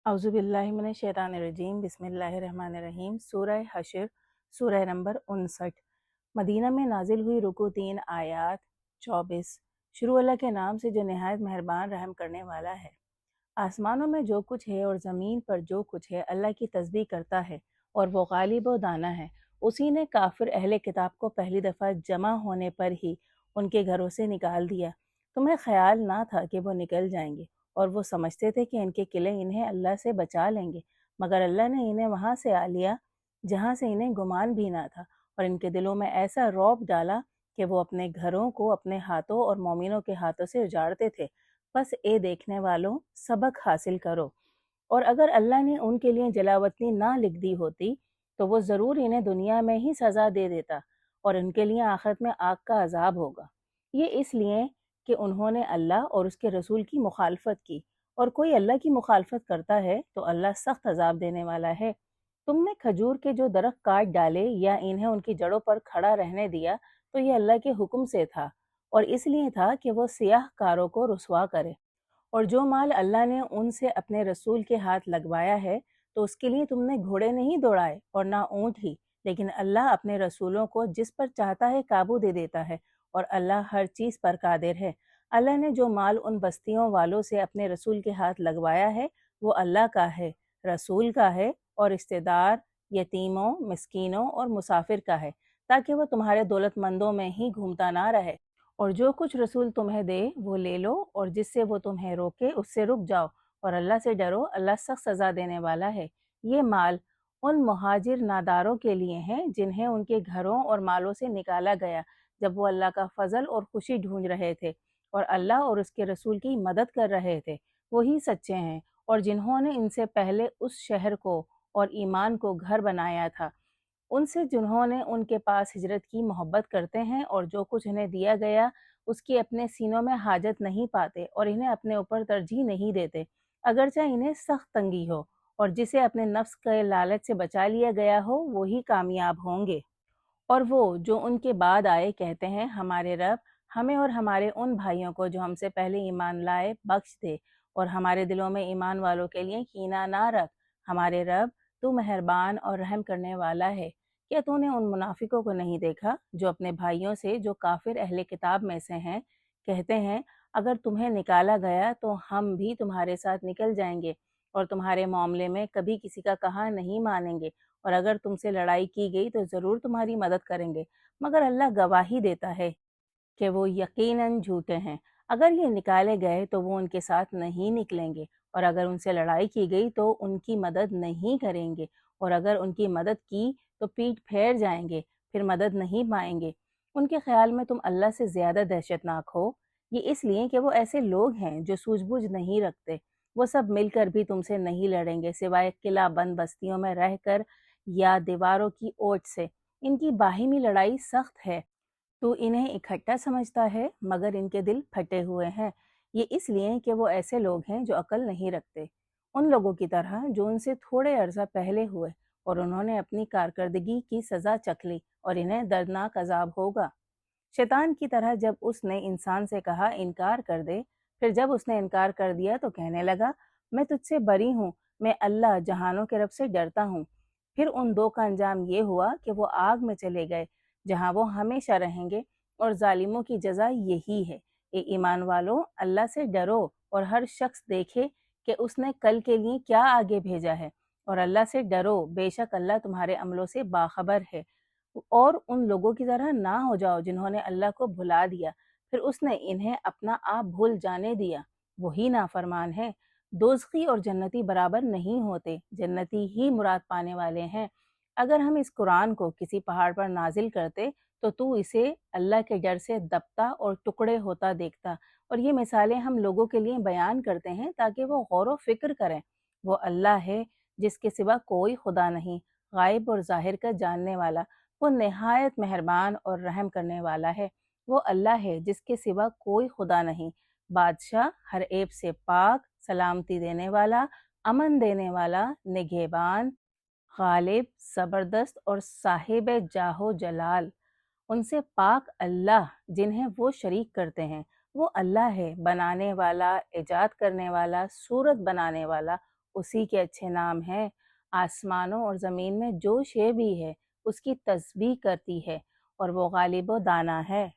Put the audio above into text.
औज़ुबिल्लाहिमिनश्शैतानिर्रजीम बिस्मिल्लाहिर्रहमानिर्रहीम। सूरह हश्र, सूरह नंबर 59। मदीना में नाजिल हुई। रुकू 3 आयात 24। शुरू अल्लाह के नाम से जो निहायत मेहरबान रहम करने वाला है। आसमानों में जो कुछ है और ज़मीन पर जो कुछ है अल्लाह की तस्बीह करता है और वो गालिब व दाना है। उसी ने काफिर अहले किताब को पहली दफ़ा जमा होने पर ही उनके घरों से निकाल दिया। तुम्हें ख्याल ना था कि वो निकल जाएंगे और वो समझते थे कि इनके किले इन्हें अल्लाह से बचा लेंगे, मगर अल्लाह ने इन्हें वहाँ से आ लिया जहाँ से इन्हें गुमान भी ना था, और इनके दिलों में ऐसा रौब डाला कि वो अपने घरों को अपने हाथों और मोमिनों के हाथों से उजाड़ते थे। बस ए देखने वालों, सबक हासिल करो। और अगर अल्लाह ने उनके लिए जलावतनी ना लिख दी होती तो वो ज़रूर इन्हें दुनिया में ही सज़ा दे देता और इनके लिए आखिरत में आग का अजाब होगा। ये इसलिए कि उन्होंने अल्लाह और उसके रसूल की मुखालफत की, और कोई अल्लाह की मुखालफत करता है तो अल्लाह सख्त अजाब देने वाला है। तुमने खजूर के जो दरख्त काट डाले या इन्हें उनकी जड़ों पर खड़ा रहने दिया तो ये अल्लाह के हुक्म से था, और इसलिए था कि वो सियाहकारों को रुसवा करे। और जो माल अल्लाह ने उनसे अपने रसूल के हाथ लगवाया है तो उसके लिए तुमने घोड़े नहीं दौड़ाए और ना ऊँट ही, लेकिन अल्लाह अपने रसूलों को जिस पर चाहता है काबू दे देता है, और अल्लाह हर चीज़ पर कादिर है। अल्लाह ने जो माल उन बस्तियों वालों से अपने रसूल के हाथ लगवाया है वो अल्लाह का है, रसूल का है, और रिश्तेदार, यतीमों, मिस्कीनों और मुसाफिर का है, ताकि वह तुम्हारे दौलतमंदों में ही घूमता ना रहे। और जो कुछ रसूल तुम्हें दे वो ले लो, और जिससे वो तुम्हें रोके उससे रुक जाओ, और अल्लाह से डरो, अल्लाह सख्त सज़ा देने वाला है। ये माल उन मुहाजिर नादारों के लिए हैं जिन्हें उनके घरों और मालों से निकाला गया जब वो अल्लाह का फजल और खुशी ढूंढ रहे थे और अल्लाह और उसके रसूल की मदद कर रहे थे। वही सच्चे हैं, और जिन्होंने इनसे पहले उस शहर को और ईमान को घर बनाया था, उनसे जिन्होंने उनके पास हिजरत की मोहब्बत करते हैं, और जो कुछ इन्हें दिया गया उसकी अपने सीनों में हाजत नहीं पाते और इन्हें अपने ऊपर तरजीह नहीं देते, अगरचे इन्हें सख्त तंगी हो। और जिसे अपने नफ्स के लालच से बचा लिया गया हो वही कामयाब होंगे। और वो जो उनके बाद आए कहते हैं, हमारे रब, हमें और हमारे उन भाइयों को जो हमसे पहले ईमान लाए बख्श दे, और हमारे दिलों में ईमान वालों के लिए कीना ना रख। हमारे रब, तू मेहरबान और रहम करने वाला है। क्या तूने उन मुनाफिकों को नहीं देखा जो अपने भाइयों से, जो काफिर अहले किताब में से हैं, कहते हैं, अगर तुम्हें निकाला गया तो हम भी तुम्हारे साथ निकल जाएंगे और तुम्हारे मामले में कभी किसी का कहा नहीं मानेंगे, और अगर तुमसे लड़ाई की गई तो ज़रूर तुम्हारी मदद करेंगे, मगर अल्लाह गवाही देता है कि वो यकीनन झूठे हैं। अगर ये निकाले गए तो वो उनके साथ नहीं निकलेंगे, और अगर उनसे लड़ाई की गई तो उनकी मदद नहीं करेंगे, और अगर उनकी मदद की तो पीठ फेर जाएंगे, फिर मदद नहीं पाएंगे। उनके ख्याल में तुम अल्लाह से ज़्यादा दहशतनाक हो। ये इसलिए कि वो ऐसे लोग हैं जो सूझबूझ नहीं रखते। वो सब मिलकर भी तुमसे नहीं लड़ेंगे सिवाय किला बंद बस्तियों में रहकर या दीवारों की ओट से। इनकी बाहिमी लड़ाई सख्त है। तू इन्हें इकट्ठा समझता है, मगर इनके दिल फटे हुए हैं। ये इसलिए कि वो ऐसे लोग हैं जो अकल नहीं रखते, उन लोगों की तरह जो उनसे थोड़े अरसा पहले हुए, और उन्होंने अपनी कारकर्दगी की सज़ा चख ली, और इन्हें दर्दनाक अजाब होगा। शैतान की तरह जब उसने इंसान से कहा, इनकार कर दे, फिर जब उसने इनकार कर दिया तो कहने लगा, मैं तुझसे बरी हूँ, मैं अल्लाह जहानों के रब से डरता हूँ। फिर उन दो का अंजाम ये हुआ कि वो आग में चले गए जहाँ वो हमेशा रहेंगे, और जालिमों की जजा यही है। ए ईमान वालों, अल्लाह से डरो और हर शख्स देखे कि उसने कल के लिए क्या आगे भेजा है, और अल्लाह से डरो, बेशक अल्लाह तुम्हारे अमलों से बाखबर है। और उन लोगों की तरह ना हो जाओ जिन्होंने अल्लाह को भुला दिया, फिर उसने इन्हें अपना आप भूल जाने दिया। वही नाफरमान है। दोज़खी और जन्नती बराबर नहीं होते, जन्नती ही मुराद पाने वाले हैं। अगर हम इस कुरान को किसी पहाड़ पर नाजिल करते तो तू इसे अल्लाह के डर से दबता और टुकड़े होता देखता। और ये मिसालें हम लोगों के लिए बयान करते हैं ताकि वो गौर व फिक्र करें। वो अल्लाह है जिसके सिवा कोई खुदा नहीं, गायब और जाहिर का जानने वाला। वो निहायत मेहरबान और रहम करने वाला है। वो अल्लाह है जिसके सिवा कोई खुदा नहीं, बादशाह, हर ऐब से पाक, सलामती देने वाला, अमन देने वाला, निगहबान, गालिब, ज़बरदस्त और साहिब जाहो जलाल। उनसे पाक अल्लाह जिन्हें वो शरीक करते हैं। वो अल्लाह है बनाने वाला, इजाद करने वाला, सूरत बनाने वाला اسی کے اچھے نام ہیں۔ آسمانوں اور زمین میں جو شے بھی ہے اس کی تسبیح کرتی ہے اور وہ غالب و دانا ہے۔